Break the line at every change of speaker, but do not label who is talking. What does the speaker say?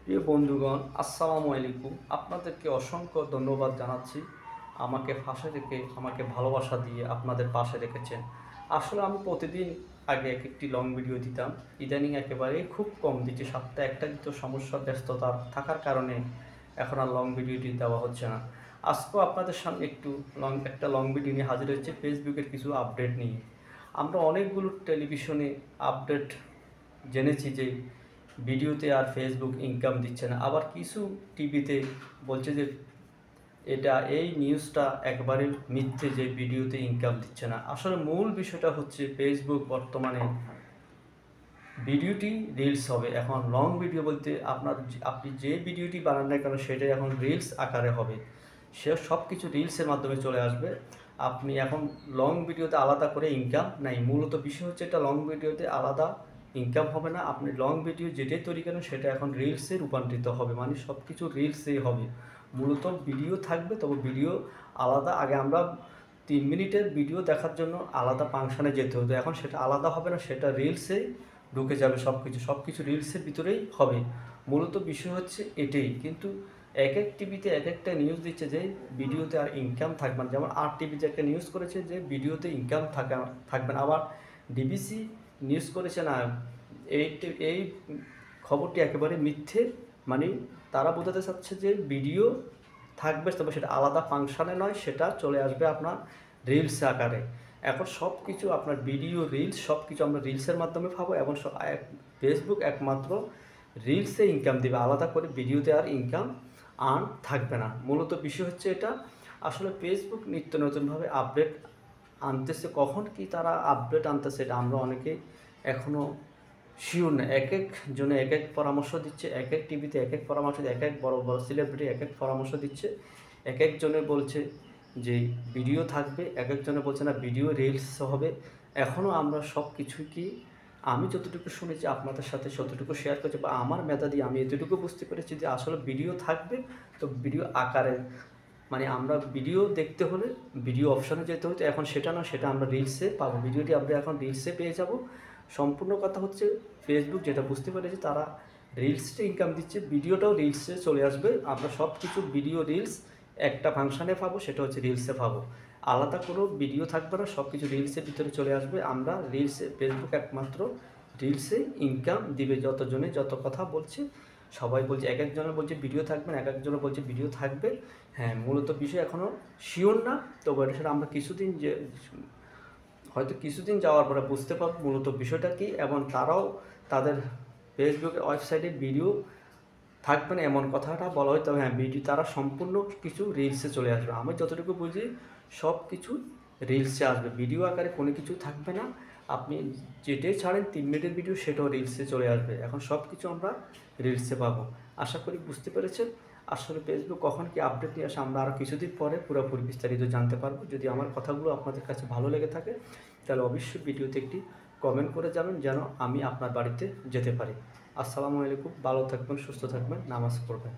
প্রিয় বন্ধুগণ, আসসালামু আলাইকুম। আপনাদেরকে অসংখ্য ধন্যবাদ জানাচ্ছি আমাকে পাশে রেখে, আমাকে ভালোবাসা দিয়ে আপনাদের পাশে রেখেছেন। আসলে আমি প্রতিদিন আগে এক একটি লং ভিডিও দিতাম, ইদানিং একেবারে খুব কম দিচ্ছি। সপ্তাহে একটা দিত, সমস্যা ব্যস্ততা থাকার কারণে এখন আর লং ভিডিওটি দেওয়া হচ্ছে না। আজকেও আপনাদের সামনে একটা লং ভিডিও নিয়ে হাজির হচ্ছে, ফেসবুকের কিছু আপডেট নিয়ে। আমরা অনেকগুলো টেলিভিশনে আপডেট জেনেছি যে ভিডিওতে আর ফেসবুক ইনকাম দিচ্ছে না, আবার কিছু টিভিতে বলছে যে এই নিউজটা একবারে মিথ্যে যে ভিডিওতে ইনকাম দিচ্ছে না। আসলে মূল বিষয়টা হচ্ছে ফেসবুক বর্তমানে ভিডিওটি রিলস হবে। এখন লং ভিডিও বলতে আপনি যে ভিডিওটি বানান না কেন সেটাই এখন রিলস আকারে হবে, সে সব কিছু রিলসের মাধ্যমে চলে আসবে। আপনি এখন লং ভিডিওতে আলাদা করে ইনকাম নাই। মূলত বিষয় হচ্ছে এটা লং ভিডিওতে আলাদা ইনকাম হবে না। আপনি লং ভিডিও যেটাই তৈরি করেন সেটা এখন রিলসে রূপান্তরিত হবে, মানে সব কিছু রিলসেই হবে। মূলত ভিডিও থাকবে, তবে ভিডিও আলাদা। আগে আমরা 3 মিনিটের ভিডিও দেখার জন্য আলাদা ফাংশানে যেতে হতো, এখন সেটা আলাদা হবে না, সেটা রিলসেই ঢুকে যাবে। সব কিছু রিলসের ভিতরেই হবে। মূলত বিষয় হচ্ছে এটাই। কিন্তু এক এক টিভিতে এক একটা নিউজ দিচ্ছে যে ভিডিওতে আর ইনকাম থাকবে না। যেমন আর টিভিতে একটা নিউজ করেছে যে ভিডিওতে ইনকাম থাকবে না। আবার ডিবিসি নিউজ করেছে না, এই খবরটি একেবারে মিথ্যে। মানে তারা বোঝাতে চাচ্ছে যে ভিডিও থাকবে, তবে সেটা আলাদা ফাংশানে নয়, সেটা চলে আসবে আপনার রিলস আকারে। এখন সব কিছু আপনার ভিডিও, রিলস সব কিছু আমরা রিলসের মাধ্যমে পাবো। এবং ফেসবুক একমাত্র রিলসে ইনকাম দেবে, আলাদা করে ভিডিওতে আর ইনকাম থাকবে না। মূলত বিষয় হচ্ছে এটা। আসলে ফেসবুক নিত্য নতুনভাবে আপডেট আনতেছে, কখন কি তারা আপডেট আনতেছে এটা আমরা অনেকেই এখনও শিওর না। এক জনে এক এক পরামর্শ দিচ্ছে, এক এক টিভিতে এক এক পরামর্শ দিচ্ছে, এক এক বড় বড় সেলিব্রিটি এক এক পরামর্শ দিচ্ছে। এক একজনে বলছে যে ভিডিও থাকবে, এক একজনে বলছে না ভিডিও রিলস হবে। এখনও আমরা সব কিছুই কি, আমি যতটুকু শুনেছি আপনাদের সাথে ততটুকু শেয়ার করছি, বা আমার মেধা দিয়ে আমি এতটুকু বুঝতে পেরেছি যে আসলে ভিডিও থাকবে, তো ভিডিও আকারে। মানে আমরা ভিডিও দেখতে হলে ভিডিও অপশানে যেতে হতো, এখন সেটা না, সেটা আমরা রিলসে পাবো। ভিডিওটি আমরা এখন রিলসে পেয়ে যাব। সম্পূর্ণ কথা হচ্ছে ফেসবুক যেটা বুঝতে পেরেছে, তারা রিলসে ইনকাম দিচ্ছে, ভিডিওটাও রিলসে চলে আসবে। আমরা সব কিছু ভিডিও রিলস একটা ফাংশানে পাবো, সেটা হচ্ছে রিলসে পাবো। আলাদা কোনো ভিডিও থাকবে না, সব কিছু রিলসের ভিতরে চলে আসবে। আমরা রিলসে, ফেসবুক একমাত্র রিলসে ইনকাম দিবে। যতজনে যত কথা বলছে সবাই বলছে, এক একজনে বলছে ভিডিও থাকবে না, এক একজনে বলছে ভিডিও থাকবে। হ্যাঁ, মূলত বিষয় এখনও শিওর না। তবে সেটা আমরা কিছুদিন যাওয়ার পরে বুঝতে পারবো মূলত বিষয়টা কী। এবং তারাও তাদের ফেসবুকের ওয়েবসাইটে ভিডিও থাকবে না এমন কথাটা বলা হয়। তবে হ্যাঁ, ভিডিও তারা সম্পূর্ণ কিছু রিলসে চলে আসবে। আমি যতটুকু বুঝি সব কিছু রিলসে আসবে, ভিডিও আকারে কোনো কিছু থাকবে না। আপনি যেটাই ছাড়েন 3 মিনিটের ভিডিও, সেটাও রিলসে চলে আসবে। এখন সব কিছু আমরা রিলসে পাবো। আশা করি বুঝতে পেরেছেন। আসলে ফেসবুক কখন কি আপডেট নিয়ে আসে আমরা আরও কিছুদিন পরে পুরোপুরি বিস্তারিত জানতে পারবো। যদি আমার কথাগুলো আপনাদের কাছে ভালো লেগে থাকে তাহলে অবশ্যই ভিডিওতে একটি কমেন্ট করে যাবেন, যেন আমি আপনার বাড়িতে যেতে পারি। আসসালামু আলাইকুম। ভালো থাকবেন, সুস্থ থাকবেন, নামাজ পড়বেন।